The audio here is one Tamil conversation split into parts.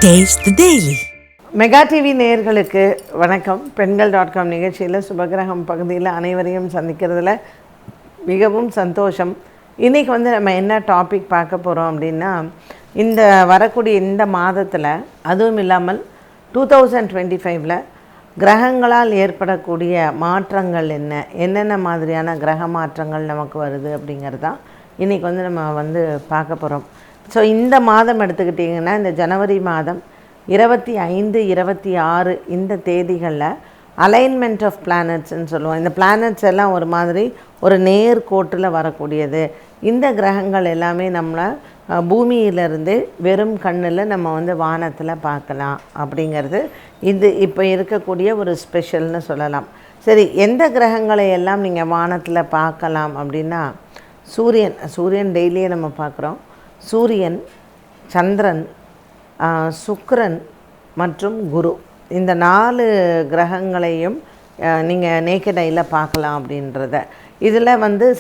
Taste the Daily. Mega TV நேயர்களுக்கு வணக்கம். பெண்கள்.com நிகழ்ச்சியில் சுபகிரகம் பகுதியில் அனைவரையும் சந்திக்கிறதுல மிகவும் சந்தோஷம். இன்றைக்கி நம்ம என்ன டாபிக் பார்க்க போகிறோம் அப்படின்னா, இந்த வரக்கூடிய இந்த மாதத்தில், அதுவும் இல்லாமல் 2025 கிரகங்களால் ஏற்படக்கூடிய மாற்றங்கள் என்னென்ன மாதிரியான கிரக மாற்றங்கள் நமக்கு வருது அப்படிங்கிறது தான் இன்றைக்கி நம்ம பார்க்க போகிறோம். ஸோ இந்த மாதம் எடுத்துக்கிட்டிங்கன்னா, இந்த ஜனவரி மாதம் 25, 26 இந்த தேதிகளில் அலைன்மெண்ட் ஆஃப் பிளானட்ஸ்ன்னு சொல்லுவோம். இந்த பிளானட்ஸ் எல்லாம் ஒரு மாதிரி ஒரு நேர்கோட்டில் வரக்கூடியது. இந்த கிரகங்கள் எல்லாமே நம்மளை பூமியிலிருந்து வெறும் கண்ணில் நம்ம வானத்தில் பார்க்கலாம் அப்படிங்கிறது இது இப்போ இருக்கக்கூடிய ஒரு ஸ்பெஷல்னு சொல்லலாம். சரி, எந்த கிரகங்களை எல்லாம் நீங்கள் வானத்தில் பார்க்கலாம் அப்படின்னா, சூரியன் டெய்லியே நம்ம பார்க்குறோம். சூரியன், சந்திரன், சுக்கிரன் மற்றும் குரு, இந்த 4 கிரகங்களையும் நீங்கள் நேக்கட் ஐயில் பார்க்கலாம் அப்படின்றத. இதில்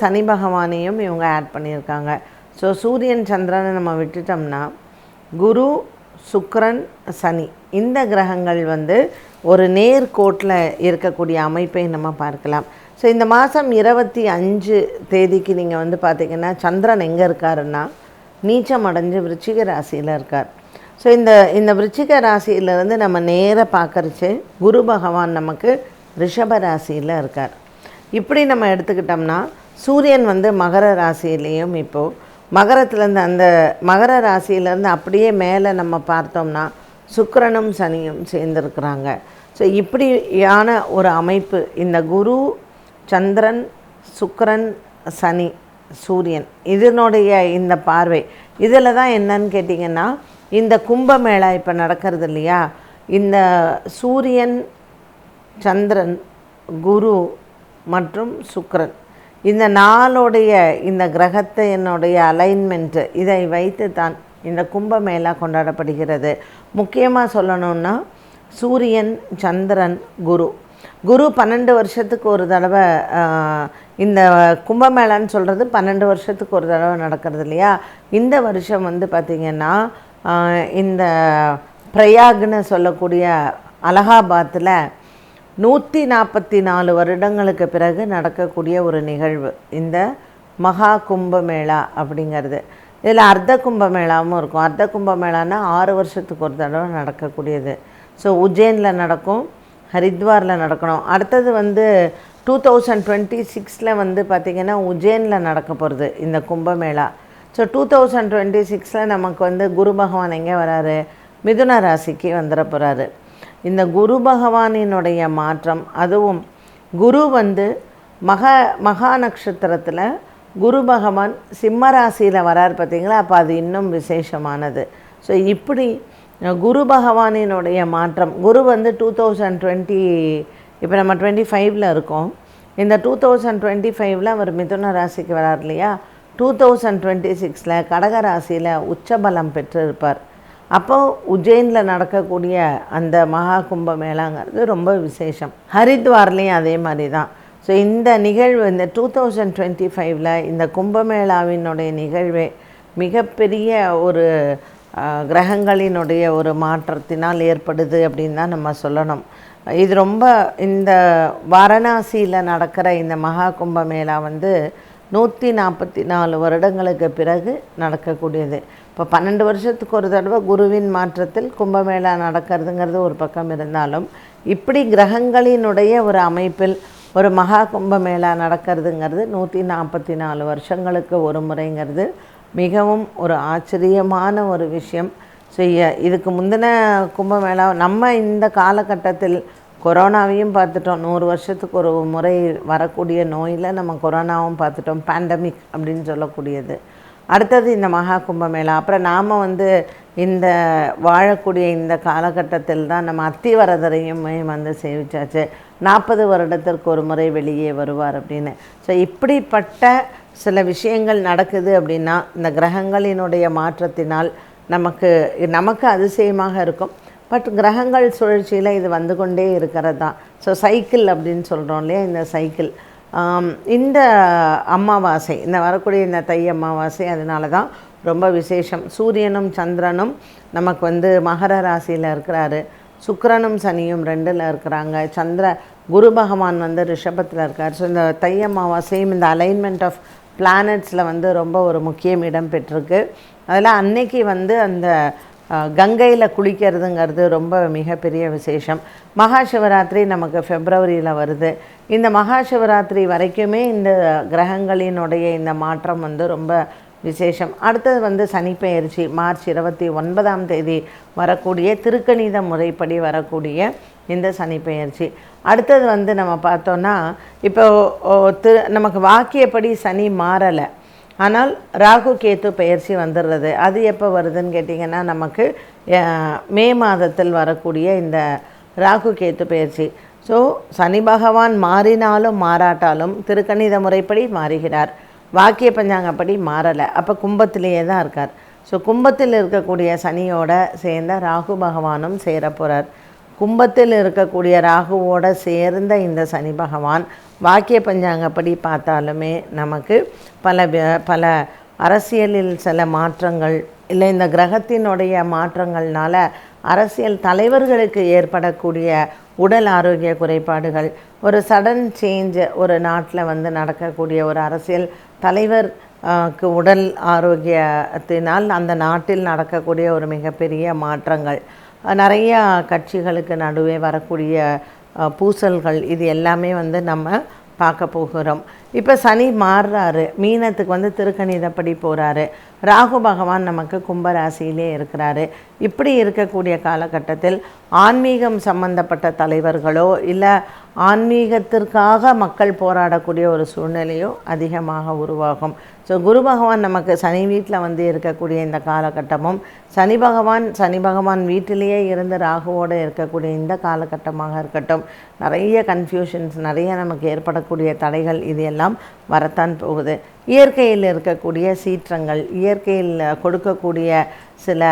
சனி பகவானையும் இவங்க ஆட் பண்ணியிருக்காங்க. ஸோ சூரியன் சந்திரனை நம்ம விட்டுட்டோம்னா, குரு, சுக்கிரன், சனி இந்த கிரகங்கள் ஒரு நேர்கோட்டில் இருக்கக்கூடிய அமைப்பை நம்ம பார்க்கலாம். ஸோ இந்த மாதம் 25 தேதிக்கு நீங்கள் பார்த்திங்கன்னா, சந்திரன் எங்கே இருக்காருன்னா, நீச்சம் அடைஞ்சு விருச்சிக ராசியில் இருக்கார். ஸோ இந்த விருச்சிக ராசியிலேருந்து நம்ம நேராக பார்க்கறச்சு குரு பகவான் நமக்கு ரிஷப ராசியில் இருக்கார். இப்படி நம்ம எடுத்துக்கிட்டோம்னா, சூரியன் மகர ராசியிலையும், இப்போது மகரத்துலேருந்து அந்த மகர ராசியிலேருந்து அப்படியே மேலே நம்ம பார்த்தோம்னா சுக்கிரனும் சனியும் சேர்ந்துருக்குறாங்க. ஸோ இப்படியான ஒரு அமைப்பு, இந்த குரு, சந்திரன், சுக்கிரன், சனி, சூரியன் இதனுடைய இந்த பார்வை, இதில் தான் என்னன்னு கேட்டிங்கன்னா, இந்த கும்பமேளா இப்போ நடக்கிறது இல்லையா, இந்த சூரியன், சந்திரன், குரு மற்றும் சுக்கிரன் இந்த 4 இந்த கிரகத்தினுடைய அலைன்மெண்ட்டு, இதை வைத்து தான் இந்த கும்பமேளா கொண்டாடப்படுகிறது. முக்கியமாக சொல்லணுன்னா, சூரியன், சந்திரன், குரு 12 வருஷத்துக்கு ஒரு தடவை, இந்த கும்பமேளான்னு சொல்கிறது 12 வருஷத்துக்கு ஒரு தடவை நடக்கிறது இல்லையா. இந்த வருஷம் பார்த்திங்கன்னா, இந்த பிரயாக்னு சொல்லக்கூடிய அலகாபாத்தில் 144 வருடங்களுக்கு பிறகு நடக்கக்கூடிய ஒரு நிகழ்வு இந்த மகா கும்பமேளா அப்படிங்கிறது. இதில் அர்த்த கும்பமேளாவும் இருக்கும். அர்த்த கும்பமேளான்னா 6 வருஷத்துக்கு ஒரு தடவை நடக்கக்கூடியது. ஸோ உஜ்ஜைனில் நடக்கும், ஹரித்வாரில் நடக்கணும். அடுத்தது 2026 பார்த்திங்கன்னா உஜ்ஜைனில் நடக்க போகிறது இந்த கும்பமேளா. ஸோ 2026 நமக்கு குரு பகவான் எங்கே வராரு, மிதுன ராசிக்கு வந்துட போகிறாரு. இந்த குரு பகவானினுடைய மாற்றம், அதுவும் குரு மகா நட்சத்திரத்தில் குரு பகவான் சிம்ம ராசியில் வரார் பார்த்திங்களா. அப்போ அது இன்னும் விசேஷமானது. ஸோ இப்படி குரு பகவானினுடைய மாற்றம், குரு 2020, இப்போ நம்ம 25 இருக்கோம். இந்த 2025 அவர் மிதுன ராசிக்கு வரார் இல்லையா. 2026 கடக ராசியில் உச்சபலம் பெற்றிருப்பார். அப்போது உஜ்ஜைனில் நடக்கக்கூடிய அந்த மகா கும்பமேளாங்கிறது ரொம்ப விசேஷம். ஹரித்வார்லேயும் அதே மாதிரி தான். ஸோ இந்த நிகழ்வு, இந்த 2025 இந்த கும்பமேளாவினுடைய நிகழ்வே மிகப்பெரிய ஒரு கிரகங்களினுடைய ஒரு மாற்றத்தினால் ஏற்படுது அப்படின்னு தான் நம்ம சொல்லணும். இது ரொம்ப, இந்த வாரணாசியில் நடக்கிற இந்த மகா கும்பமேளா 144 வருடங்களுக்கு பிறகு நடக்கக்கூடியது. இப்போ 12 வருஷத்துக்கு ஒரு தடவை குருவின் மாற்றத்தில் கும்பமேளா நடக்கிறதுங்கிறது ஒரு பக்கம் இருந்தாலும், இப்படி கிரகங்களினுடைய ஒரு அமைப்பில் ஒரு மகா கும்பமேளா நடக்கிறதுங்கிறது 144 வருஷங்களுக்கு ஒரு முறைங்கிறது மிகவும் ஒரு ஆச்சரியமான ஒரு விஷயம். இதுக்கு முந்தின கும்பமேளா, நம்ம இந்த காலகட்டத்தில் கொரோனாவையும் பார்த்துட்டோம். 100 வருஷத்துக்கு ஒரு முறை வரக்கூடிய நோயில் நம்ம கொரோனாவும் பார்த்துட்டோம், பேண்டமிக் அப்படின்னு சொல்லக்கூடியது. அடுத்தது இந்த மகா கும்பமேளா. அப்புறம் நாம் இந்த வாழக்கூடிய இந்த காலகட்டத்தில் தான் நம்ம அத்திவரதரையுமே சேவிச்சாச்சு. 40 வருடத்திற்கு ஒரு முறை வெளியே வருவார் அப்படின்னு. ஸோ இப்படிப்பட்ட சில விஷயங்கள் நடக்குது அப்படின்னா, இந்த கிரகங்களினுடைய மாற்றத்தினால் நமக்கு அதிசயமாக இருக்கும். பட் கிரகங்கள் சுழற்சியில் இது கொண்டே இருக்கிறது தான். ஸோ சைக்கிள் அப்படின்னு சொல்கிறோம் இல்லையா, இந்த சைக்கிள் இந்த அமாவாசை, இந்த வரக்கூடிய இந்த தை அமாவாசை, அதனால தான் ரொம்ப விசேஷம். சூரியனும் சந்திரனும் நமக்கு வந்து மகர ராசியில் இருக்கிறாரு, சுக்கிரனும் சனியும் 2ல் இருக்கிறாங்க, குரு பகவான் வந்து ரிஷபத்தில் இருக்கார். ஸோ இந்த தை அமாவாசையும் இந்த அலைன்மெண்ட் ஆஃப் பிளானட்ஸில் வந்து ரொம்ப ஒரு முக்கியம் இடம் பெற்றிருக்கு. அதில் அன்னைக்கு வந்து அந்த கங்கையில் குளிக்கிறதுங்கிறது ரொம்ப மிகப்பெரிய விசேஷம். மகா சிவராத்திரி நமக்கு பிப்ரவரியில் வருது. இந்த மகா சிவராத்திரி வரைக்குமே இந்த கிரகங்களினுடைய இந்த மாற்றம் வந்து ரொம்ப விசேஷம். அடுத்தது வந்து சனிப்பெயர்ச்சி மார்ச் 29ஆம் தேதி வரக்கூடிய திருக்கணித முறைப்படி வரக்கூடிய இந்த சனிப்பெயர்ச்சி. அடுத்தது வந்து நம்ம பார்த்தோன்னா இப்போ நமக்கு வாக்கியப்படி சனி மாறலை, ஆனால் ராகு கேத்து பெயர்ச்சி வந்துடுறது. அது எப்போ வருதுன்னு கேட்டிங்கன்னா நமக்கு மே மாதத்தில் வரக்கூடிய இந்த ராகு கேத்து பெயர்ச்சி. ஸோ சனி பகவான் மாறினாலும் மாறாட்டாலும் திருக்கணித முறைப்படி மாறுகிறார், வாக்கிய பஞ்சாங்கப்படி மாறலை. அப்போ கும்பத்திலேயே தான் இருக்கார். ஸோ கும்பத்தில் இருக்கக்கூடிய சனியோட சேர்ந்த ராகு பகவானும் சேர போகிறார். கும்பத்தில் இருக்கக்கூடிய ராகுவோடு சேர்ந்த இந்த சனி பகவான் வாக்கிய பஞ்சாங்கப்படி பார்த்தாலுமே நமக்கு பல அரசியலில் சில மாற்றங்கள், இல்லை இந்த கிரகத்தினுடைய மாற்றங்கள்னால அரசியல் தலைவர்களுக்கு ஏற்படக்கூடிய உடல் ஆரோக்கிய குறைபாடுகள், ஒரு சடன் சேஞ்ச் ஒரு நாட்டில் வந்து நடக்கக்கூடிய ஒரு அரசியல் தலைவர் உடல் ஆரோக்கியத்தினால் அந்த நாட்டில் நடக்கக்கூடிய ஒரு மிகப்பெரிய மாற்றங்கள், நிறையா கட்சிகளுக்கு நடுவே வரக்கூடிய பூசல்கள், இது எல்லாமே வந்து நம்ம பார்க்க போகிறோம். இப்போ சனி மாறுறாரு, மீனத்துக்கு வந்து திருக்கணிதப்படி போகிறாரு, ராகு பகவான் நமக்கு கும்பராசியிலே இருக்கிறாரு. இப்படி இருக்கக்கூடிய காலகட்டத்தில் ஆன்மீகம் சம்பந்தப்பட்ட தலைவர்களோ இல்லை ஆன்மீகத்திற்காக மக்கள் போராடக்கூடிய ஒரு சூழ்நிலையோ அதிகமாக உருவாகும். ஸோ குரு பகவான் நமக்கு சனி வீட்டில் வந்து இருக்கக்கூடிய இந்த காலகட்டமும் சனி பகவான் வீட்டிலேயே இருந்து ராகுவோடு இருக்கக்கூடிய இந்த காலகட்டமாக இருக்கட்டும், நிறைய கன்ஃபியூஷன்ஸ், நிறைய நமக்கு ஏற்படக்கூடிய தடைகள், இது எல்லாம் வரத்தான் போகுது. இயற்கையில் இருக்கக்கூடிய சீற்றங்கள், இயற்கையில் கொடுக்கக்கூடிய சில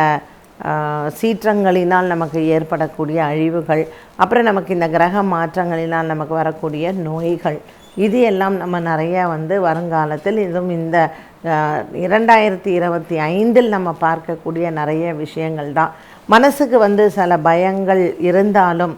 சீற்றங்களினால் நமக்கு ஏற்படக்கூடிய அழிவுகள், அப்புறம் நமக்கு இந்த கிரக மாற்றங்களினால் நமக்கு வரக்கூடிய நோய்கள், இது எல்லாம் நம்ம நிறையா வந்து வருங்காலத்தில், இதுவும் இந்த 2025 நம்ம பார்க்கக்கூடிய நிறைய விஷயங்கள் தான். மனசுக்கு வந்து சில பயங்கள் இருந்தாலும்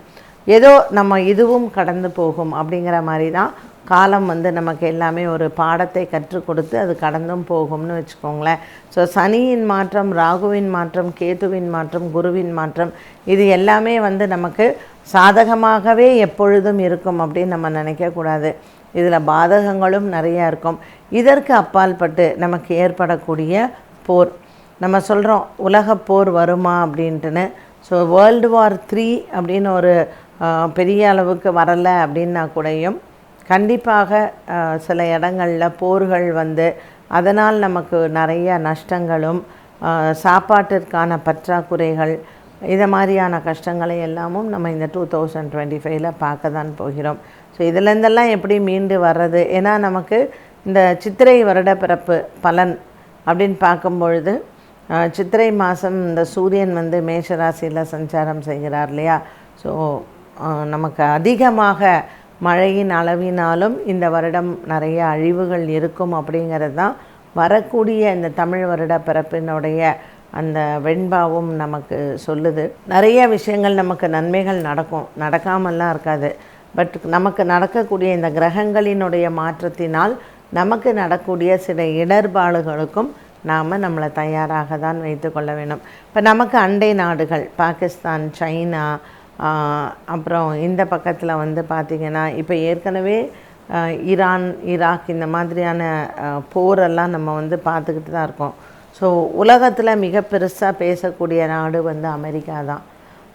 ஏதோ நம்ம இதுவும் கடந்து போகும் அப்படிங்கிற மாதிரி தான் காலம் வந்து நமக்கு எல்லாமே ஒரு பாடத்தை கற்றுக் கொடுத்து அது கடந்தும் போகும்னு வச்சுக்கோங்களேன். ஸோ சனியின் மாற்றம், ராகுவின் மாற்றம், கேதுவின் மாற்றம், குருவின் மாற்றம், இது எல்லாமே வந்து நமக்கு சாதகமாகவே எப்பொழுதும் இருக்கும் அப்படின்னு நம்ம நினைக்கக்கூடாது. இதில் பாதகங்களும் நிறையா இருக்கும். இதற்கு அப்பால்பட்டு நமக்கு ஏற்படக்கூடிய போர், நம்ம சொல்கிறோம் உலகப் போர் வருமா அப்படின்ட்டுன்னு. ஸோ வேர்ல்டு வார் 3 அப்படின்னு ஒரு பெரிய அளவுக்கு வரலை அப்படின்னா கூடயும் கண்டிப்பாக சில இடங்களில் போர்கள் வந்து அதனால் நமக்கு நிறைய நஷ்டங்களும், சாப்பாட்டிற்கான பற்றாக்குறைகள், இதை மாதிரியான கஷ்டங்களை எல்லாமும் நம்ம இந்த 2025 பார்க்க தான் போகிறோம். ஸோ இதிலேருந்தெல்லாம் எப்படி மீண்டு வர்றது? ஏன்னா நமக்கு இந்த சித்திரை வருட பிறப்பு பலன் அப்படின்னு பார்க்கும்பொழுது சித்திரை மாதம் இந்த சூரியன் வந்து மேஷராசியில் சஞ்சாரம் செய்கிறார் இல்லையா? ஸோ நமக்கு அதிகமாக மழையின் அளவினாலும் இந்த வருடம் நிறைய அழிவுகள் இருக்கும் அப்படிங்கிறது தான் வரக்கூடிய இந்த தமிழ் வருட பிறப்பினுடைய அந்த வெண்பாவும் நமக்கு சொல்லுது. நிறைய விஷயங்கள் நமக்கு நன்மைகள் நடக்கும், நடக்காமல்லாம் இருக்காது. பட் நமக்கு நடக்கக்கூடிய இந்த கிரகங்களினுடைய மாற்றத்தினால் நமக்கு நடக்கூடிய சில இடர்பாடுகளுக்கும் நாம் நம்மளை தயாராக தான் வைத்து கொள்ள வேணும். இப்போ நமக்கு அண்டை நாடுகள் பாகிஸ்தான், சைனா, அப்புறம் இந்த பக்கத்தில் வந்து பார்த்திங்கன்னா இப்போ ஏற்கனவே ஈரான், ஈராக் இந்த மாதிரியான போரெல்லாம் நம்ம வந்து பார்த்துக்கிட்டு தான் இருக்கோம். ஸோ உலகத்தில் மிக பெருசாக பேசக்கூடிய நாடு வந்து அமெரிக்கா தான்.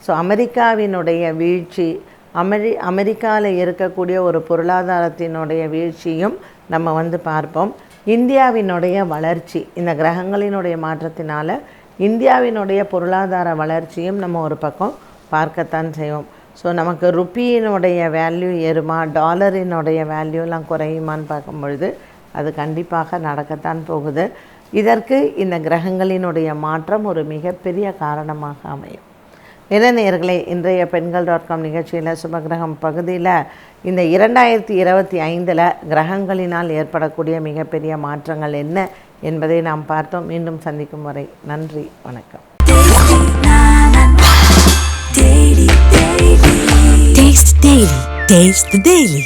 ஸோ அமெரிக்காவினுடைய வீழ்ச்சி, அமெரிக்காவில் இருக்கக்கூடிய ஒரு பொருளாதாரத்தினுடைய வீழ்ச்சியும் நம்ம வந்து பார்ப்போம். இந்தியாவினுடைய வளர்ச்சி, இந்த கிரகங்களினுடைய மாற்றத்தினால இந்தியாவினுடைய பொருளாதார வளர்ச்சியும் நம்ம ஒரு பக்கம் பார்க்கத்தான் செய்வோம். ஸோ நமக்கு ருப்பியினுடைய வேல்யூ ஏறுமா, டாலரினுடைய வேல்யூலாம் குறையுமான்னு பார்க்கும்பொழுது அது கண்டிப்பாக நடக்கத்தான் போகுது. இதற்கு இந்த கிரகங்களினுடைய மாற்றம் ஒரு மிகப்பெரிய காரணமாக அமையும். என்ன நேயர்களே, இன்றைய பெண்கள்.com நிகழ்ச்சியில் சுபகிரகம் பகுதியில் இந்த 2025 கிரகங்களினால் ஏற்படக்கூடிய மிகப்பெரிய மாற்றங்கள் என்ன என்பதை நாம் பார்த்தோம். மீண்டும் சந்திக்கும் வரை நன்றி, வணக்கம். Taste the Daily.